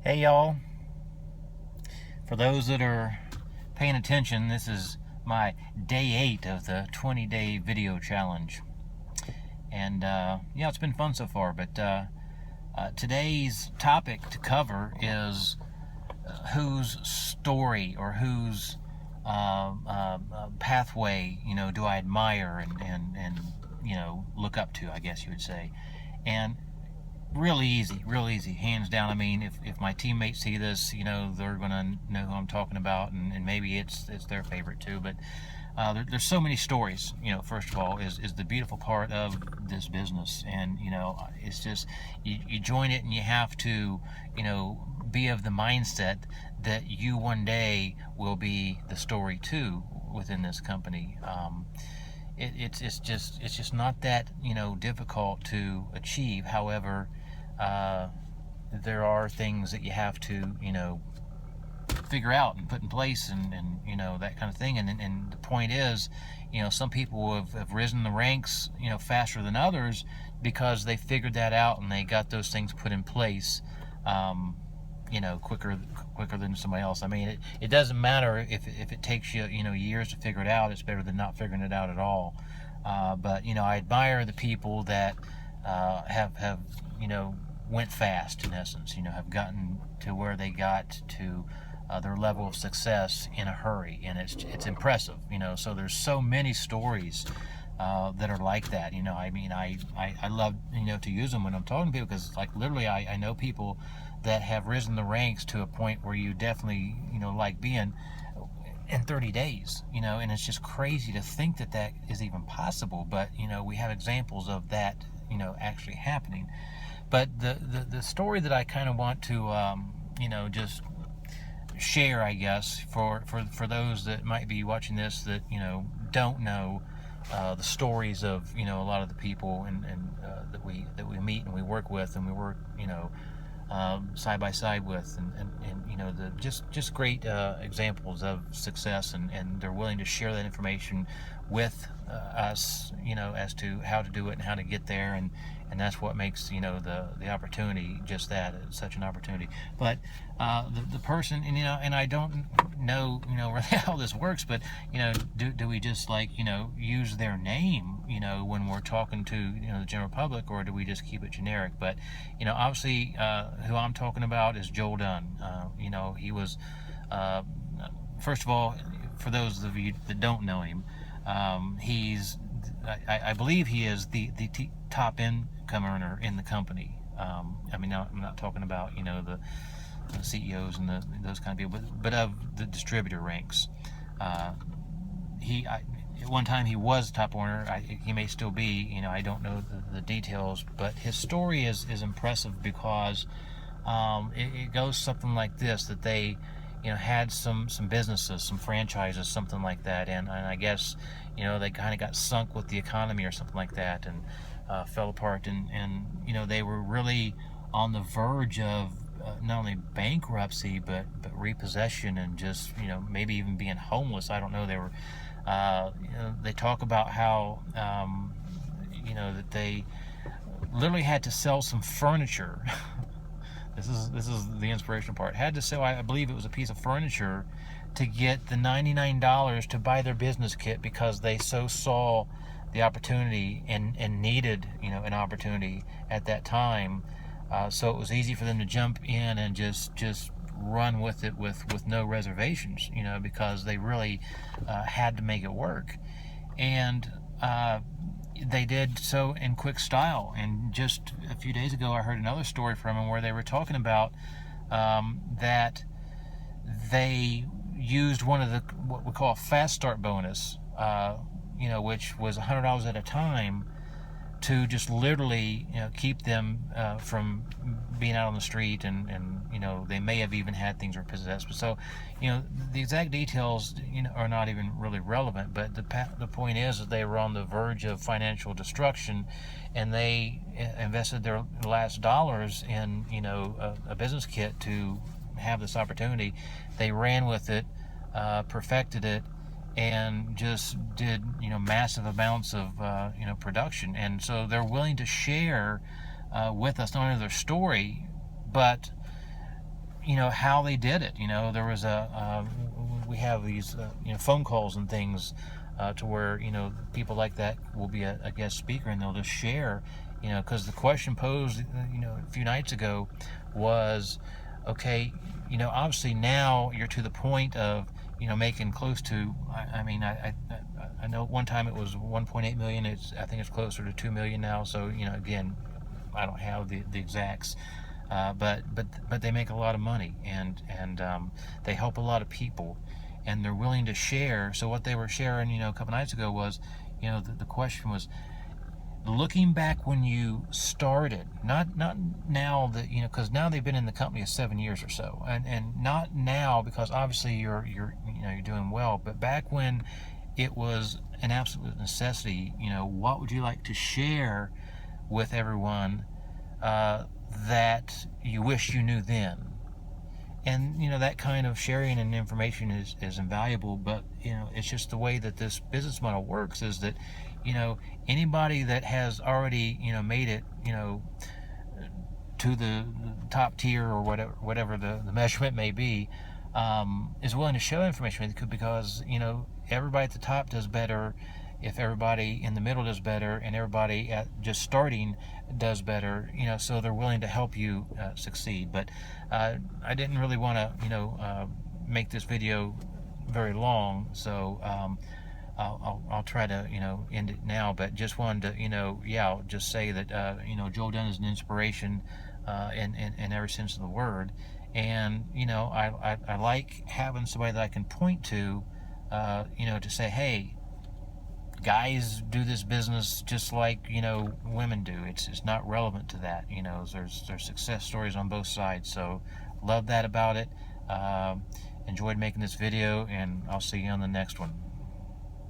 Hey y'all, for those that are paying attention, this is my day 8 of the 20-day video challenge. And yeah, it's been fun so far, but today's topic to cover is whose story or whose pathway, do I admire and look up to, I guess you would say. And real easy, hands down. I mean, if my teammates see this, they're gonna know who I'm talking about, and maybe it's their favorite too. But there's so many stories. First of all, is the beautiful part of this business, and it's just you join it, and you have to, be of the mindset that you one day will be the story too within this company. It's just not that difficult to achieve. However, there are things that you have to figure out and put in place, and that kind of thing. And the point is, some people have risen the ranks faster than others because they figured that out and they got those things put in place quicker than somebody else. I mean, it doesn't matter if it takes you years to figure it out. It's better than not figuring it out at all. But I admire the people that have went fast, in essence, have gotten to where they got to their level of success in a hurry, and it's impressive. So there's so many stories that are like that. I mean, I love to use them when I'm talking to people, because like literally I know people that have risen the ranks to a point where you definitely like being in 30 days, and it's just crazy to think that is even possible. But we have examples of that actually happening. But the story that I kind of want to just share, I guess, for those that might be watching this that don't know the stories of a lot of the people and that we meet and we work with, and we work side by side with, and the just great examples of success, and they're willing to share that information with us, as to how to do it and how to get there, and that's what makes the opportunity just that. It's such an opportunity. But the person, and I don't know really how this works, but do we just use their name when we're talking to the general public, or do we just keep it generic? But obviously who I'm talking about is Joel Dunn. He was first of all, for those of you that don't know him, I believe he is the top income earner in the company. I mean, I'm not talking about the CEOs and those kind of people, but of the distributor ranks. At one time he was top earner. He may still be. I don't know the details, but his story is impressive because it goes something like this: that they had some businesses, some franchises, something like that, and I guess they kind of got sunk with the economy or something like that, and fell apart, and they were really on the verge of not only bankruptcy but repossession, and just maybe even being homeless. I don't know. They were they talk about how that they literally had to sell some furniture. This is the inspirational part. Had to sell, I believe it was a piece of furniture, to get the $99 to buy their business kit, because they so saw the opportunity and needed an opportunity at that time. So it was easy for them to jump in and just run with it with no reservations, because they really had to make it work. And they did so in quick style. And just a few days ago I heard another story from them where they were talking about that they used one of what we call a fast start bonus, which was $100 at a time, to just literally keep them from being out on the street, and they may have even had things repossessed. But so the exact details are not even really relevant, but the point is that they were on the verge of financial destruction, and they invested their last dollars in a business kit to have this opportunity. They ran with it, perfected it, and just did massive amounts of production. And so they're willing to share with us not only their story, but how they did it. There was we have these phone calls and things to where people like that will be a guest speaker, and they'll just share, because the question posed a few nights ago was, okay, obviously now you're to the point of making close to, I know at one time it was 1.8 million. I think it's closer to 2 million now. So again, I don't have the exacts, but they make a lot of money, and they help a lot of people, and they're willing to share. So what they were sharing, a couple nights ago was, the question was, looking back when you started, not now that because now they've been in the company 7 years or so, and not now, because obviously you're doing well, but back when it was an absolute necessity, what would you like to share with everyone that you wish you knew then? And that kind of sharing and information is invaluable, but it's just the way that this business model works, is that anybody that has already made it to the top tier, or whatever the measurement may be, is willing to show information, because everybody at the top does better if everybody in the middle does better, and everybody at just starting does better. So they're willing to help you succeed. But I didn't really want to make this video very long, so I'll try to end it now. But just wanted to just say that Joel Dunn is an inspiration in every sense of the word, and I like having somebody that I can point to to say, hey, guys do this business just like women do. It's not relevant to that. There's success stories on both sides. So love that about it. Enjoyed making this video, and I'll see you on the next one.